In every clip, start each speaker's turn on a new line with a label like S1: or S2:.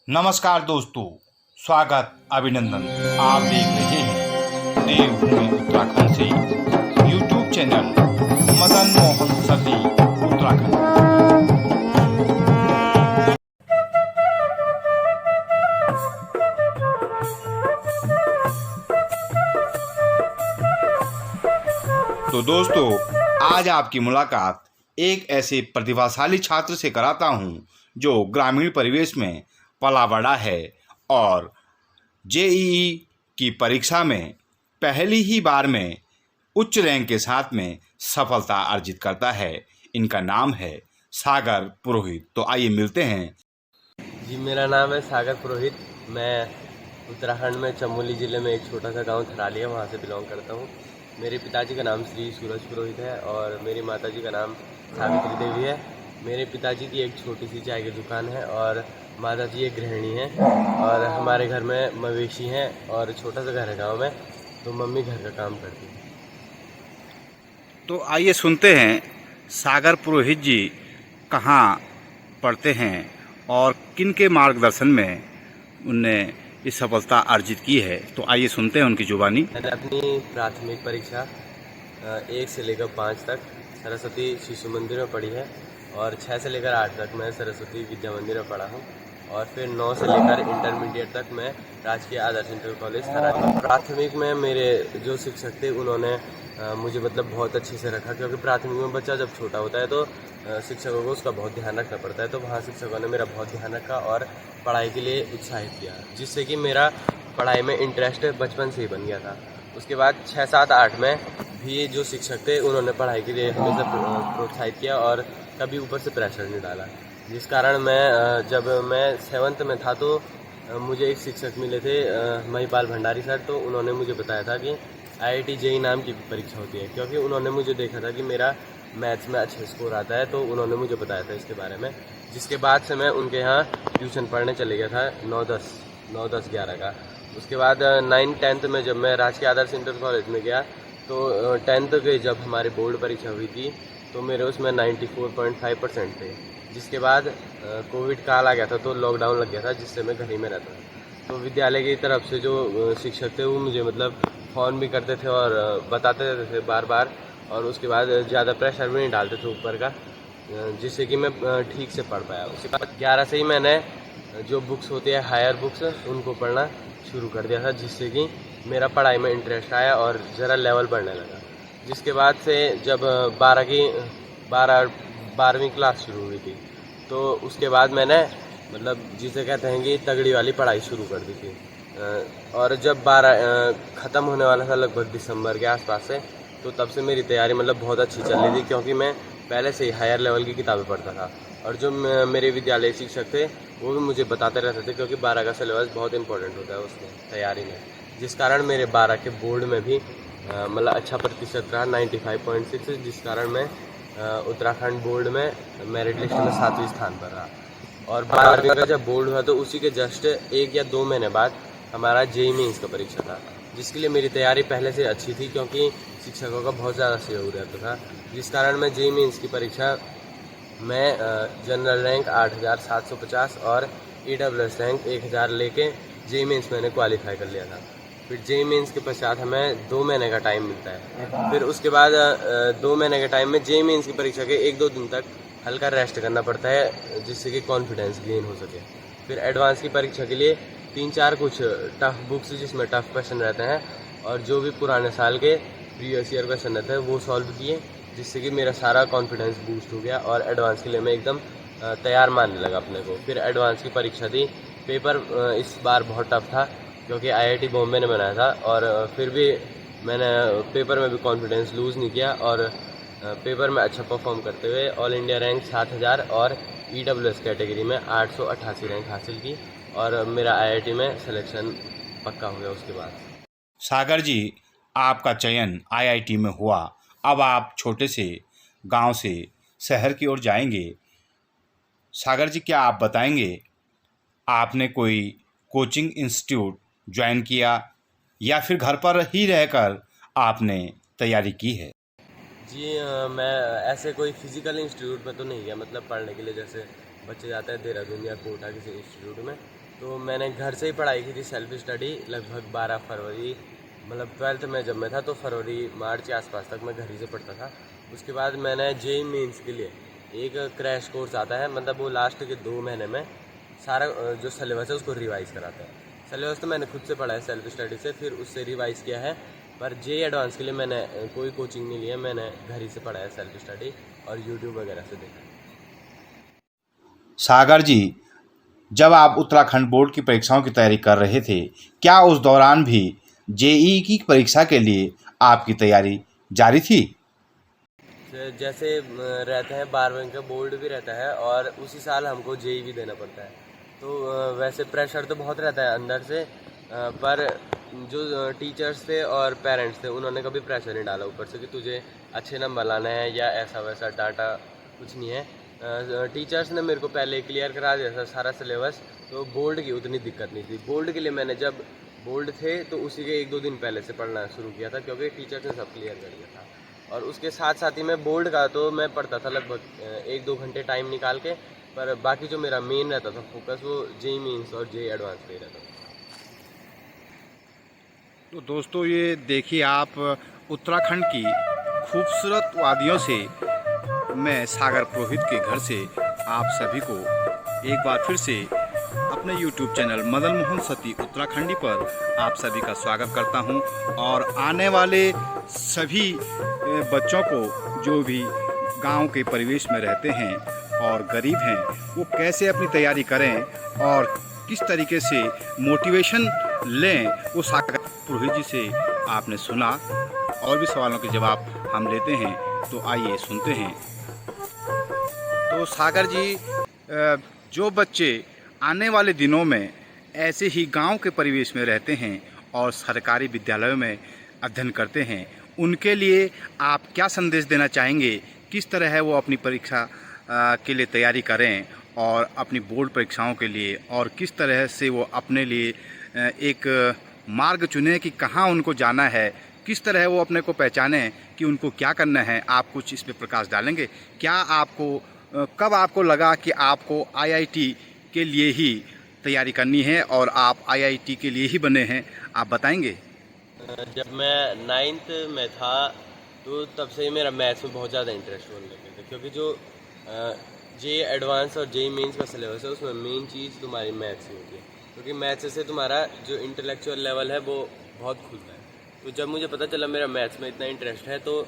S1: नमस्कार दोस्तों, स्वागत अभिनंदन। आप देख रहे हैं देवभूमि उत्तराखंड से यूट्यूब चैनल मदन मोहन सती उत्तराखंड। तो दोस्तों, आज आपकी मुलाकात एक ऐसे प्रतिभाशाली छात्र से कराता हूं जो ग्रामीण परिवेश में पला बड़ा है और जेईई की परीक्षा में पहली ही बार में उच्च रैंक के साथ में सफलता अर्जित करता है। इनका नाम है सागर पुरोहित। तो आइए मिलते हैं।
S2: जी, मेरा नाम है सागर पुरोहित। मैं उत्तराखंड में चमोली ज़िले में एक छोटा सा गांव थराली है, वहाँ से बिलोंग करता हूँ। मेरे पिताजी का नाम श्री सूरज पुरोहित है और मेरी माताजी का नाम सावित्री देवी है। मेरे पिताजी की एक छोटी सी चाय की दुकान है और माताजी एक गृहिणी है और हमारे घर में मवेशी हैं और छोटा सा घर है गाँव में, तो मम्मी घर का काम करती है।
S1: तो आइए सुनते हैं सागर पुरोहित जी कहाँ पढ़ते हैं और किन के मार्गदर्शन में उनने ये सफलता अर्जित की है। तो आइए सुनते हैं उनकी जुबानी।
S2: मैंने अपनी प्राथमिक परीक्षा 1 से लेकर 5 तक सरस्वती शिशु मंदिर में पढ़ी है और 6 से लेकर 8 तक मैं सरस्वती विद्या मंदिर में पढ़ा हूँ और फिर 9 से लेकर इंटरमीडिएट तक मैं राजकीय आदर्श इंटर कॉलेज थराली। प्राथमिक में मेरे जो शिक्षक थे उन्होंने मुझे मतलब बहुत अच्छे से रखा, क्योंकि प्राथमिक में बच्चा जब छोटा होता है तो शिक्षकों को उसका बहुत ध्यान रखना पड़ता है। तो वहाँ शिक्षकों ने मेरा बहुत ध्यान रखा और पढ़ाई के लिए उत्साहित किया, जिससे कि मेरा पढ़ाई में इंटरेस्ट बचपन से ही बन गया था। उसके बाद 6, 7, 8 में भी जो शिक्षक थे उन्होंने पढ़ाई के लिए हमेशा प्रोत्साहित किया और कभी ऊपर से प्रेशर नहीं डाला, जिस कारण मैं जब मैं 7th में था तो मुझे एक शिक्षक मिले थे महिपाल भंडारी सर। तो उन्होंने मुझे बताया था कि IIT जेईई नाम की परीक्षा होती है, क्योंकि उन्होंने मुझे देखा था कि मेरा मैथ्स में अच्छा स्कोर आता है, तो उन्होंने मुझे बताया था इसके बारे में। जिसके बाद से मैं उनके यहाँ ट्यूशन पढ़ने चले गया था 9, 10, 11 का। उसके बाद 9, 10th में जब मैं राजकीय आदर्श इंटर कॉलेज में गया तो 10th के जब हमारी बोर्ड परीक्षा हुई थी तो मेरे उसमें 94.5% थे। जिसके बाद कोविड काल आ गया था तो लॉकडाउन लग गया था, जिससे मैं घर ही में रहता था। तो विद्यालय की तरफ से जो शिक्षक थे वो मुझे मतलब फ़ोन भी करते थे और बताते रहते थे बार बार, और उसके बाद ज़्यादा प्रेशर भी नहीं डालते थे ऊपर का, जिससे कि मैं ठीक से पढ़ पाया। उसके बाद 11 से ही मैंने जो बुक्स होती है हायर बुक्स उनको पढ़ना शुरू कर दिया था, जिससे कि मेरा पढ़ाई में इंटरेस्ट आया और ज़रा लेवल बढ़ने लगा। जिसके बाद से जब 12वीं क्लास शुरू हुई थी तो उसके बाद मैंने मतलब जिसे कहते हैं कि तगड़ी वाली पढ़ाई शुरू कर दी थी। और जब 12 ख़त्म होने वाला था लगभग दिसंबर के आसपास से, तो तब से मेरी तैयारी मतलब बहुत अच्छी चल रही थी, क्योंकि मैं पहले से ही हायर लेवल की किताबें पढ़ता था और जो मेरे विद्यालय शिक्षक थे वो भी मुझे बताते रहते थे, क्योंकि 12 का सिलेबस बहुत इंपॉर्टेंट होता है उसमें तैयारी में। जिस कारण मेरे 12 के बोर्ड में भी मतलब अच्छा प्रतिशत रहा 95.6, जिस कारण मैं उत्तराखंड बोर्ड में मेरिट लिस्ट में 7वें स्थान पर रहा। और 12वीं का जब बोर्ड हुआ तो उसी के जस्ट 1 या 2 महीने बाद हमारा जेईई मेंस का परीक्षा था, जिसके लिए मेरी तैयारी पहले से अच्छी थी, क्योंकि शिक्षकों का बहुत ज़्यादा सहयोग रहता था। जिस कारण मैं जेईई मेंस की परीक्षा में जनरल रैंक 8750 और EWS रैंक 1000 लेके जेईई मेंस मैंने क्वालिफाई कर लिया था। फिर जेईई मेंस के पश्चात हमें 2 महीने का टाइम मिलता है। फिर उसके बाद 2 महीने के टाइम में जेईई मेंस की परीक्षा के 1-2 दिन तक हल्का रेस्ट करना पड़ता है, जिससे कि कॉन्फिडेंस गेन हो सके। फिर एडवांस की परीक्षा के लिए 3-4 कुछ टफ बुक्स जिसमें टफ क्वेश्चन रहते हैं और जो भी पुराने साल के प्रीवियस ईयर क्वेश्चन रहते हैं वो सॉल्व किए, जिससे कि मेरा सारा कॉन्फिडेंस बूस्ट हो गया और एडवांस के लिए मैं एकदम तैयार मानने लगा अपने को। फिर एडवांस की परीक्षा दी। पेपर इस बार बहुत टफ था, क्योंकि IIT बॉम्बे ने बनाया था, और फिर भी मैंने पेपर में भी कॉन्फिडेंस लूज़ नहीं किया और पेपर में अच्छा परफॉर्म करते हुए ऑल इंडिया रैंक 7000 और EWS कैटेगरी में 888 रैंक हासिल की और मेरा IIT में सिलेक्शन पक्का हो गया उसके बाद।
S1: सागर जी, आपका चयन IIT में हुआ। अब आप छोटे से गांव से शहर की ओर जाएंगे। सागर जी, क्या आप बताएंगे आपने कोई कोचिंग इंस्टीट्यूट ज्वाइन किया या फिर घर पर ही रहकर आपने तैयारी की है?
S2: जी, मैं ऐसे कोई फिजिकल इंस्टीट्यूट में तो नहीं गया, मतलब पढ़ने के लिए जैसे बच्चे जाते हैं देहरादून या कोटा किसी इंस्टीट्यूट में। तो मैंने घर से ही पढ़ाई की थी, सेल्फ स्टडी, लगभग 12 फरवरी, मतलब 12th में जब मैं था तो फरवरी मार्च के आसपास तक मैं घर ही से पढ़ता था। उसके बाद मैंने जेईई मेंस के लिए एक क्रैश कोर्स आता है, मतलब वो लास्ट के 2 महीने में सारा जो सिलेबस है उसको रिवाइज़ कराता है। सिलेबस तो मैंने खुद से पढ़ा है सेल्फ स्टडी से, फिर उससे रिवाइज़ किया है। पर जेईई एडवांस के लिए मैंने कोई कोचिंग नहीं लिया, मैंने घर ही से पढ़ा है सेल्फ स्टडी और यूट्यूब वगैरह से देखा।
S1: सागर जी, जब आप उत्तराखंड बोर्ड की परीक्षाओं की तैयारी कर रहे थे, क्या उस दौरान भी जेईई की परीक्षा के लिए आपकी तैयारी जारी थी?
S2: जैसे रहते हैं 12वीं का बोर्ड भी रहता है और उसी साल हमको जेईई भी देना पड़ता है। तो वैसे प्रेशर तो बहुत रहता है अंदर से, पर जो टीचर्स थे और पेरेंट्स थे उन्होंने कभी प्रेशर नहीं डाला ऊपर से कि तुझे अच्छे नंबर लाना है या ऐसा वैसा डाटा कुछ नहीं है। टीचर्स ने मेरे को पहले क्लियर करा दिया था सारा सिलेबस, तो बोर्ड की उतनी दिक्कत नहीं थी। बोर्ड के लिए मैंने जब बोर्ड थे तो उसी के 1-2 दिन पहले से पढ़ना शुरू किया था, क्योंकि टीचर्स ने सब क्लियर कर दिया था। और उसके साथ साथ ही मैं बोर्ड का तो मैं पढ़ता था लगभग 1-2 घंटे टाइम निकाल के, पर बाकी जो मेरा मेन रहता था फोकस वो जेईई मेंस और जेईई एडवांस पे ही रहता था।
S1: तो दोस्तों, ये देखिए आप, उत्तराखंड की खूबसूरत वादियों से मैं सागर पुरोहित के घर से आप सभी को एक बार फिर से अपने YouTube चैनल मदन मोहन सती उत्तराखंडी पर आप सभी का स्वागत करता हूं। और आने वाले सभी बच्चों को जो भी गांव के परिवेश में रहते हैं और गरीब हैं, वो कैसे अपनी तैयारी करें और किस तरीके से मोटिवेशन लें, वो सागर पुरोहित जी से आपने सुना। और भी सवालों के जवाब हम लेते हैं, तो आइए सुनते हैं। तो सागर जी, जो बच्चे आने वाले दिनों में ऐसे ही गांव के परिवेश में रहते हैं और सरकारी विद्यालयों में अध्ययन करते हैं, उनके लिए आप क्या संदेश देना चाहेंगे? किस तरह है वो अपनी परीक्षा के लिए तैयारी करें और अपनी बोर्ड परीक्षाओं के लिए, और किस तरह से वो अपने लिए एक मार्ग चुने कि कहाँ उनको जाना है, किस तरह वो अपने को पहचानें कि उनको क्या करना है? आप कुछ इस पे प्रकाश डालेंगे? क्या आपको कब आपको लगा कि आपको आईआईटी के लिए ही तैयारी करनी है और आप आईआईटी के लिए ही बने हैं, आप बताएंगे?
S2: जब मैं 9th में था तो तब से ही मेरा मैथ्स में बहुत ज़्यादा इंटरेस्ट होने लगे थे, क्योंकि जो जेईई एडवांस और जेईई मेंस का सिलेबस है उसमें मेन चीज़ तुम्हारी मैथ्स ही होती है, क्योंकि मैथ्स से तुम्हारा जो इंटेलेक्चुअल लेवल है वो बहुत खुलता है। तो जब मुझे पता चला मेरा मैथ्स में इतना इंटरेस्ट है, तो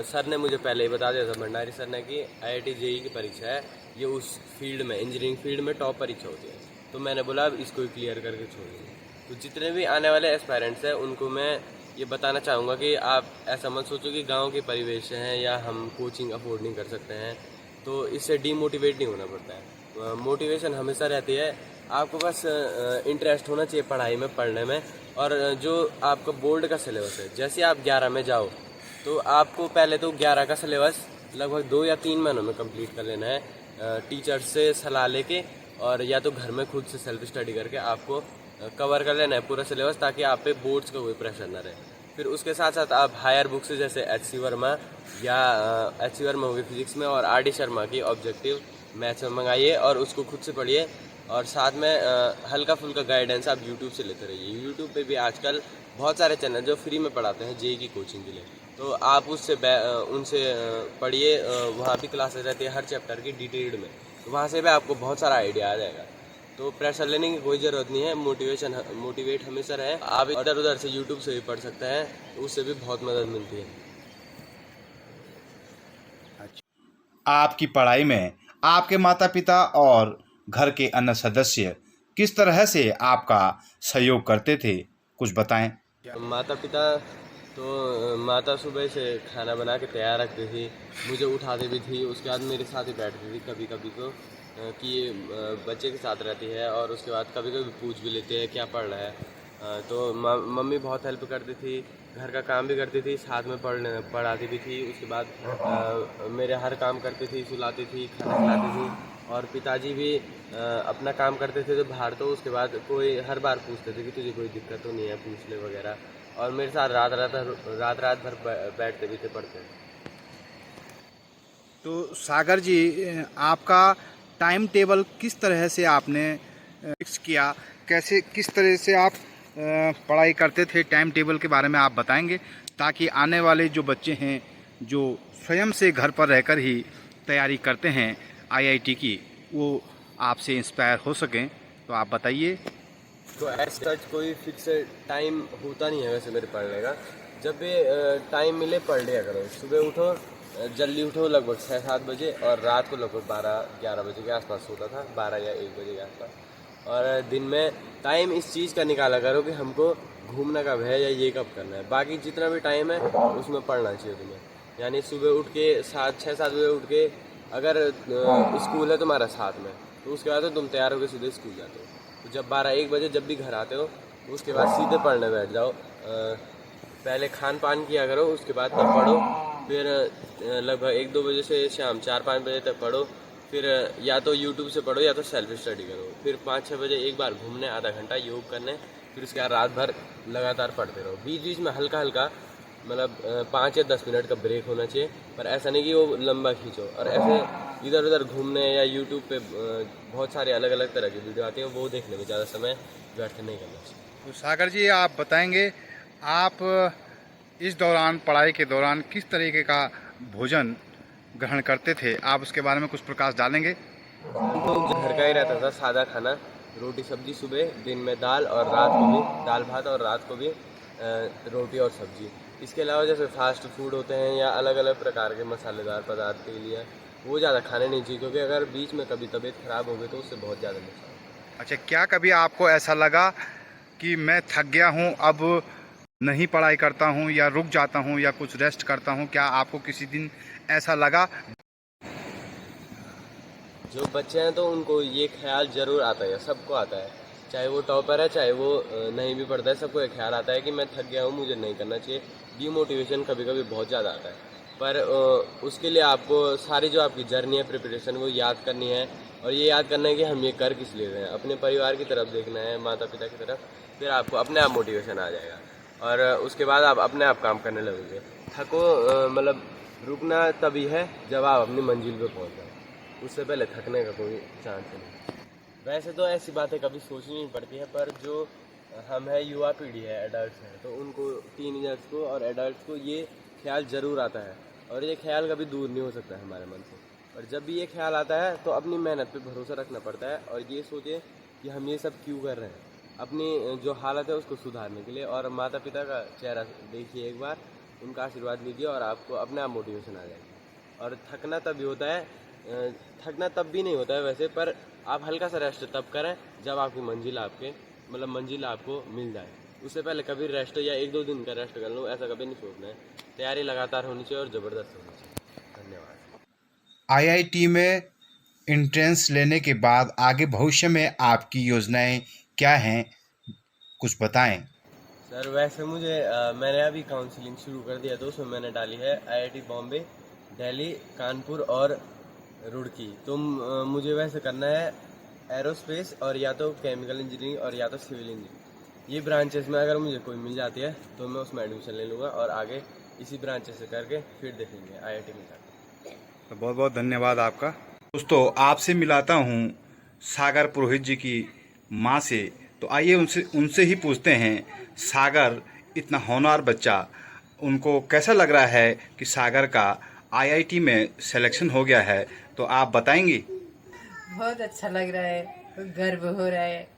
S2: सर ने मुझे पहले ही बता दिया था, भंडारी सर ने, कि आईआईटी जेईई की परीक्षा है, ये उस फील्ड में, इंजीनियरिंग फील्ड में टॉप परीक्षा होती है। तो मैंने बोला अब इसको ही क्लियर करके छोड़ेंगे। तो जितने भी आने वाले एस्पायरेंट्स हैं उनको मैं ये बताना चाहूँगा कि आप ऐसा मत सोचो कि गांव के परिवेश से हैं या हम कोचिंग अफोर्ड नहीं कर सकते हैं, तो इससे डीमोटिवेट नहीं होना पड़ता है। मोटिवेशन हमेशा रहती है, आपको बस इंटरेस्ट होना चाहिए पढ़ाई में, पढ़ने में। और जो आपका बोर्ड का सिलेबस है, जैसे आप 11 में जाओ तो आपको पहले तो 11 का सिलेबस लगभग 2 या 3 महीनों में कंप्लीट कर लेना है, टीचर से सलाह लेके, और या तो घर में खुद से सेल्फ स्टडी करके आपको कवर कर लेना है पूरा सिलेबस, ताकि आप पे बोर्ड्स का कोई प्रेशर ना रहे। फिर उसके साथ साथ आप हायर बुक्स जैसे एच.सी. वर्मा या एच.सी. वर्मा होगी फिजिक्स में, और आर.डी. शर्मा की ऑब्जेक्टिव मैथ्स में मंगाइए और उसको खुद से पढ़िए। और साथ में हल्का फुल्का गाइडेंस आप यूट्यूब से लेते रहिए। यूट्यूब पे भी आजकल बहुत सारे चैनल जो फ्री में पढ़ाते हैं जेईई की कोचिंग के लिए, तो आप उनसे पढ़िए। वहाँ भी क्लासेस रहती है हर चैप्टर की डिटेल्ड में, तो वहाँ से भी आपको बहुत सारा आइडिया आ जाएगा। तो प्रेशर लेने की कोई ज़रूरत नहीं है, मोटिवेट हमेशा रहे। आप इधर उधर से यूट्यूब से भी पढ़ सकते हैं, तो उससे भी बहुत मदद मिलती है।
S1: आपकी पढ़ाई में आपके माता पिता और घर के अन्य सदस्य किस तरह से आपका सहयोग करते थे, कुछ बताएं?
S2: माता पिता तो माता सुबह से खाना बना के तैयार रखती थी, मुझे उठाती भी थी, उसके बाद मेरे साथ ही बैठती थी कभी कभी तो, कि ये बच्चे के साथ रहती है, और उसके बाद कभी कभी पूछ भी लेते हैं क्या पढ़ रहा है। तो मम्मी बहुत हेल्प करती थी, घर का काम भी करती थी, साथ में पढ़ाती भी थी। उसके बाद मेरे हर काम करती थी, सुलाती थी, खाना खिलाती थी। और पिताजी भी अपना काम करते थे तो बाहर, तो उसके बाद कोई हर बार पूछते थे कि तुझे कोई दिक्कत तो नहीं है, पूछ ले वगैरह। और मेरे साथ रात भर बैठते भी थे, पढ़ते।
S1: तो सागर जी, आपका टाइम टेबल किस तरह से आपने फिक्स किया, कैसे किस तरह से आप पढ़ाई करते थे, टाइम टेबल के बारे में आप बताएंगे ताकि आने वाले जो बच्चे हैं जो स्वयं से घर पर रहकर ही तैयारी करते हैं आईआईटी की, वो आपसे इंस्पायर हो सकें। तो आप बताइए।
S2: तो ऐसा कोई फिक्स टाइम होता नहीं है वैसे मेरे पढ़ने का। जब भी टाइम मिले पढ़ लिया करो। सुबह उठो, जल्दी उठो लगभग 6-7 बजे, और रात को लगभग 12-11 बजे के आसपास सोता था, 12 या 1 बजे के आसपास। और दिन में टाइम इस चीज़ का निकाला करो कि हमको घूमना कब है या ये कब करना है। बाकी जितना भी टाइम है उसमें पढ़ना चाहिए तुम्हें। यानी सुबह उठ के 6-7 बजे उठ के, अगर स्कूल है तुम्हारा साथ में, तो उसके बाद तो तुम तैयार होकर सीधे स्कूल जाते हो। तो जब 12-1 बजे जब भी घर आते हो, तो उसके बाद सीधे पढ़ने बैठ जाओ। पहले खान पान किया करो, उसके बाद तब पढ़ो। फिर लगभग 1-2 बजे से शाम 4-5 बजे तक पढ़ो। फिर या तो यूट्यूब से पढ़ो या तो सेल्फ स्टडी करो। फिर 5-6 बजे एक बार घूमने, आधा घंटा योग करने। फिर उसके बाद रात भर लगातार पढ़ते रहो। बीच बीच में हल्का हल्का, मतलब 5 या 10 मिनट का ब्रेक होना चाहिए, पर ऐसा नहीं कि वो लंबा खींचो। और ऐसे इधर उधर घूमने या यूट्यूब पे बहुत सारे अलग अलग तरह की वीडियो आती हैं, वो देखने में ज़्यादा समय व्यर्थ नहीं करना चाहिए।
S1: तो सागर जी, आप बताएंगे, आप इस दौरान, पढ़ाई के दौरान किस तरीके का भोजन ग्रहण करते थे? आप उसके बारे में कुछ प्रकाश डालेंगे?
S2: तो घर का ही रहता था, सादा खाना, रोटी सब्जी सुबह, दिन में दाल, और रात को भी दाल भात, और रात को भी रोटी और सब्जी। इसके अलावा जैसे फास्ट फूड होते हैं या अलग अलग प्रकार के मसालेदार पदार्थ के लिए, वो ज़्यादा खाने नहीं चाहिए, क्योंकि अगर बीच में कभी तबीयत खराब हो गई तो उससे बहुत ज़्यादा नुकसान।
S1: अच्छा, क्या कभी आपको ऐसा लगा कि मैं थक गया हूँ, अब नहीं पढ़ाई करता हूँ, या रुक जाता हूँ, या कुछ रेस्ट करता हूँ? क्या आपको किसी दिन ऐसा लगा?
S2: जो बच्चे हैं तो उनको ये ख्याल ज़रूर आता है, सबको आता है, चाहे वो टॉपर है चाहे वो नहीं भी पढ़ता है, सबको ये ख्याल आता है कि मैं थक गया हूँ, मुझे नहीं करना चाहिए। डीमोटिवेशन कभी कभी बहुत ज़्यादा आता है, पर उसके लिए आपको सारी जो आपकी जर्नी है, प्रिपरेशन, वो याद करनी है। और ये याद करना है कि हम ये कर किस लिए रहे हैं, अपने परिवार की तरफ देखना है, माता पिता की तरफ। फिर आपको अपने आप मोटिवेशन आ जाएगा, और उसके बाद आप अपने आप काम करने लगोगे। थको, मतलब रुकना तभी है जब आप अपनी मंजिल पे पहुँच जाओ, उससे पहले थकने का कोई चांस नहीं। वैसे तो ऐसी बातें कभी सोचनी नहीं पड़ती है, पर जो हम है, युवा पीढ़ी है, एडल्ट हैं, तो उनको, टीनेजर्स को और एडल्ट को ये ख्याल ज़रूर आता है, और ये ख्याल कभी दूर नहीं हो सकता है हमारे मन से। और जब भी ये ख्याल आता है तो अपनी मेहनत पे भरोसा रखना पड़ता है, और ये सोचे कि हम ये सब क्यों कर रहे हैं, अपनी जो हालत है उसको सुधारने के लिए। और माता पिता का चेहरा देखिए एक बार, उनका आशीर्वाद लीजिए, और आपको अपने आप मोटिवेशन आ जाएगी। और थकना तभी होता है, थकना तब भी नहीं होता है वैसे, पर आप हल्का सा रेस्ट तब करें जब आपकी मंजिल, आपके मतलब मंजिल आपको मिल जाए। उससे पहले कभी रेस्ट या 1-2 दिन का रेस्ट कर लो, ऐसा कभी नहीं सोचना है। तैयारी लगातार होनी चाहिए और ज़बरदस्त होनी चाहिए। धन्यवाद।
S1: आईआईटी में एंट्रेंस लेने के बाद आगे भविष्य में आपकी योजनाएं क्या हैं, कुछ बताएं।
S2: सर वैसे मुझे मैंने अभी काउंसलिंग शुरू कर दिया, तो उसमें मैंने डाली है आईआईटी बॉम्बे, दिल्ली, कानपुर और रुड़की। तो मुझे वैसे करना है एरोस्पेस, और या तो केमिकल इंजीनियरिंग, और या तो सिविल इंजीनियरिंग। ये ब्रांचेस में अगर मुझे कोई मिल जाती है तो मैं उसमें एडमिशन ले लूँगा, और आगे इसी ब्रांचेस से करके फिर देखेंगे आईआईटी में जाकर।
S1: तो बहुत बहुत धन्यवाद आपका। दोस्तों, आपसे मिलाता हूँ सागर पुरोहित जी की माँ से। तो आइए उनसे उनसे ही पूछते हैं, सागर इतना होनहार बच्चा, उनको कैसा लग रहा है कि सागर का आईआईटी में सिलेक्शन हो गया है? तो आप बताएंगी।
S3: बहुत अच्छा लग रहा है, गर्व हो रहा है।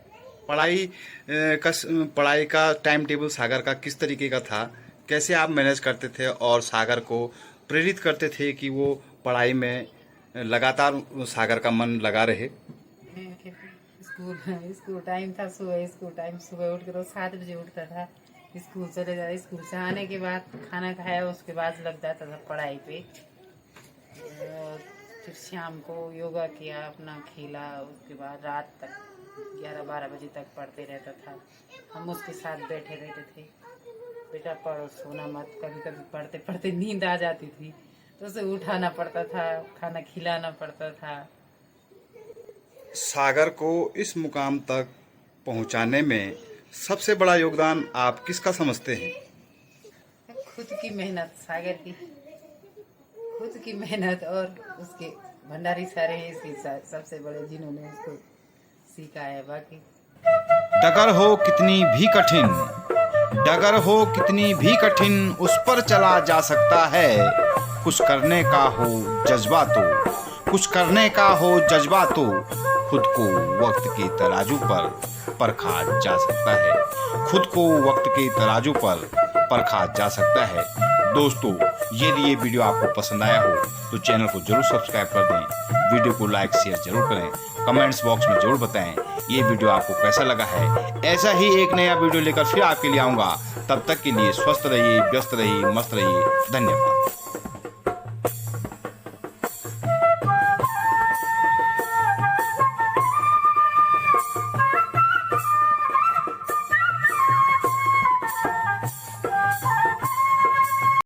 S1: पढ़ाई पढ़ाई का टाइम टेबल सागर का किस तरीके का था? कैसे आप मैनेज करते थे और सागर को प्रेरित करते थे कि वो पढ़ाई में लगातार सागर का मन लगा रहे?
S3: स्कूल स्कूल टाइम था, सुबह उठ कर रोज 7 बजे उठता था, स्कूल चले जाता। स्कूल से आने के बाद खाना खाया, उसके बाद लग जाता था पढ़ाई पे। फिर शाम को योगा किया, अपना खेला, उसके बाद रात तक 11-12 बजे तक पढ़ते रहता था। हम उसके साथ बैठे रहते थे, बेटा पढ़ो, सोना मत। कभी कभी पढ़ते पढ़ते नींद आ जाती थी, तो उसे उठाना पड़ता था, खाना खिलाना पड़ता था।
S1: सागर को इस मुकाम तक पहुंचाने में सबसे बड़ा योगदान आप किसका समझते हैं?
S3: खुद की मेहनत, सागर की खुद की मेहनत, और उसके भंडारी सारे हैं इसके सबसे बड़े, जिन्होंने उसको सीखा है बाकी।
S1: डगर हो कितनी भी कठिन, डगर हो कितनी भी कठिन, उस पर चला जा सकता है। कुछ करने का हो जज्बा तो, कुछ करने का हो जज्बा तो, खुद को वक्त के तराजू पर परखा जा सकता है। खुद को वक्त के तराजू पर परखा जा सकता है। दोस्तों, यदि ये वीडियो आपको पसंद आया हो तो चैनल को जरूर सब्सक्राइब कर दें, वीडियो को लाइक शेयर जरूर करें, कमेंट्स बॉक्स में जरूर बताएं ये वीडियो आपको कैसा लगा है। ऐसा ही एक नया वीडियो लेकर फिर आपके लिए आऊँगा। तब तक के लिए स्वस्थ रहिए, व्यस्त रहिए, मस्त रहिए। धन्यवाद।